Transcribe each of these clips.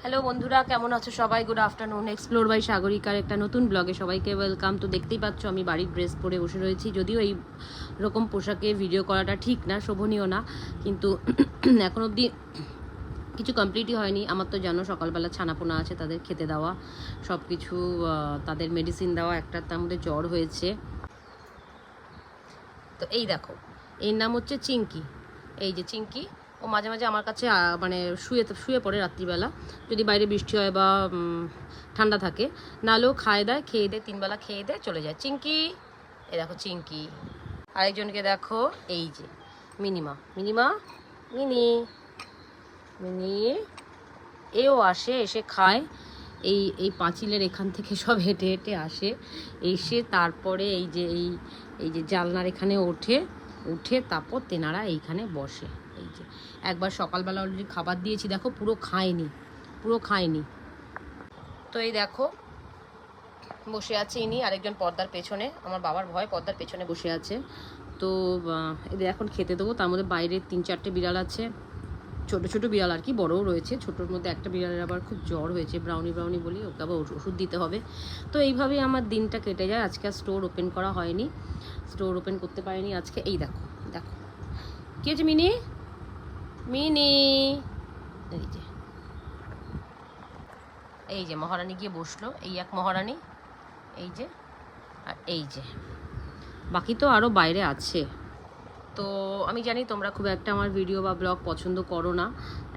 Hello বন্ধুরা, কেমন আছো সবাই? Good afternoon. এক্সপ্লোর বাই সাগরিকার একটা নতুন ব্লগে সবাইকে ওয়েলকাম। তো দেখতেই পাচ্ছ আমি বাড়ির ড্রেস পরে বসে রয়েছি, যদিও এই রকম পোশাকে ভিডিও করাটা ঠিক না, শোভনীয় না, কিন্তু এখন অবধি কিছু কমপ্লিটই হয়নি। আমার তো জানো সকালবেলা ছানাপোনা আছে, তাদের খেতে দেওয়া, সব কিছু তাদের মেডিসিন দেওয়া, একটা তার মধ্যে জ্বর হয়েছে। তো এই দেখো, এর নাম হচ্ছে চিঙ্কি। এই যে চিঙ্কি, ও মাঝে মাঝে আমার কাছে মানে শুয়ে পড়ে রাত্রিবেলা, যদি বাইরে বৃষ্টি হয় বা ঠান্ডা থাকে, নাহলেও খেয়ে দেয় 3 বেলা খেয়ে দেয় চলে যায়। চিঙ্কি, এই দেখো চিঙ্কি। আরেকজনকে দেখো, এই যে মিনিমা, মিনিমা, মিনি, মিনি, এও আসে, এসে খায়। এই এই পাঁচিলের এখান থেকে সব হেঁটে হেঁটে আসে, এসে তারপরে এই যে জানলার এখানে উঠে তারপর তেনারা এইখানে বসে। এই যে একবার সকালবেলা অলরেডি খাবার দিয়েছি, দেখো পুরো খায়নি। তো এই দেখো বসে আছে ইনি, আরেকজন পর্দার পেছনে, আমার বাবার ভয়, পর্দার পেছনে বসে আছে। তো এদের এখন খেতে দেবো। তার মধ্যে বাইরে 3-4টে বিড়াল আছে, ছোট ছোট বিড়াল আর কি, বড়ও রয়েছে। ছোটোর মধ্যে একটা বিড়ালের আবার খুব জ্বর হয়েছে, ব্রাউনি বলি, ওকে আবার ওষুধ দিতে হবে। তো এইভাবেই আমার দিনটা কেটে যায়। আজকে আর স্টোর ওপেন করা হয়নি, স্টোর ওপেন করতে পারিনি আজকে। এই দেখো দেখো কি হয়েছে, মিনি, মিনি, এই যে মহারানী গিয়ে বসলো, এই এক মহারানী, এই যে, আর এই যে বাকি তো আরও বাইরে আছে। তো আমি জানি তোমরা খুব একটা আমার ভিডিও বা ব্লগ পছন্দ করো না,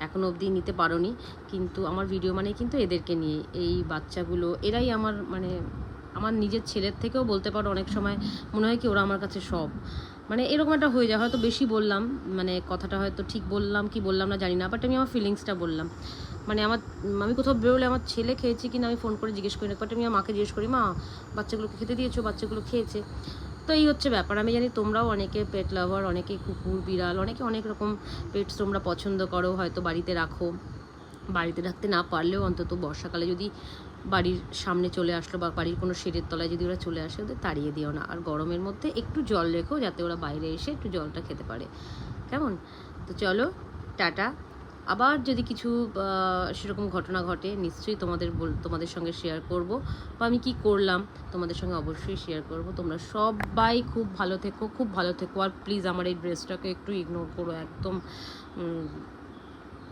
এখনও অবধি নিতে পারো নি, কিন্তু আমার ভিডিও মানে কিন্তু এদেরকে নিয়ে, এই বাচ্চাগুলো, এরাই আমার মানে আমার নিজের ছেলের থেকেও বলতে পারো অনেক সময় মনে হয় কি ওরা আমার কাছে সব, মানে এরকম একটা হয়ে যায়। হয়তো বেশি বললাম, মানে কথাটা হয়তো ঠিক বললাম কি বললাম না জানি না, বাট আমি আমার ফিলিংসটা বললাম। মানে আমি কোথাও বেরোলে আমার ছেলে খেয়েছি কিনা আমি ফোন করে জিজ্ঞেস করি না, বাট আমি আমার মাকে জিজ্ঞেস করি, মা বাচ্চাগুলোকে খেতে দিয়েছো, বাচ্চাগুলো খেয়েছে। তো এই হচ্ছে ব্যাপার। আমি জানি তোমরাও অনেকে পেট লাভার, অনেকে কুকুর বিড়াল, অনেকে অনেক রকম পেটস তোমরা পছন্দ করো, হয়তো বাড়িতে রাখো। বাড়িতে রাখতে না পারলেও অন্তত বর্ষাকালে যদি বাড়ির সামনে চলে আসলো বা বাড়ির কোনো শেডের তলায় যদি ওরা চলে আসে, ওদের তাড়িয়ে দিও না। আর গরমের মধ্যে একটু জল রেখো, যাতে ওরা বাইরে এসে একটু জলটা খেতে পারে, কেমন? তো চলো, টাটা। আবার যদি কিছু সেরকম ঘটনা ঘটে নিশ্চয়ই তোমাদের সঙ্গে শেয়ার করব, বা আমি কি করলাম তোমাদের সঙ্গে অবশ্যই শেয়ার করব। তোমরা সবাই খুব ভালো থেকো, আর প্লিজ আমার এই ড্রেসটাকে একটু ইগনোর করো, একদম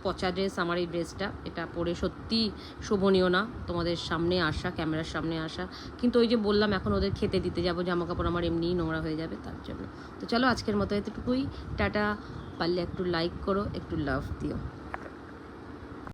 পচা ড্রেস আমার এই ড্রেসটা, এটা পরে সত্যি শোভনীয় না তোমাদের সামনে আসা, ক্যামেরার সামনে আসা। কিন্তু ওই যে বললাম, এখন ওদের খেতে দিতে যাবো, জামা কাপড় আমার এমনিই নোংরা হয়ে যাবে, তার জন্য। তো চলো আজকের মতো এতটুকুই, টাটা। পারলে একটু লাইক করো, একটু লাভ দিও।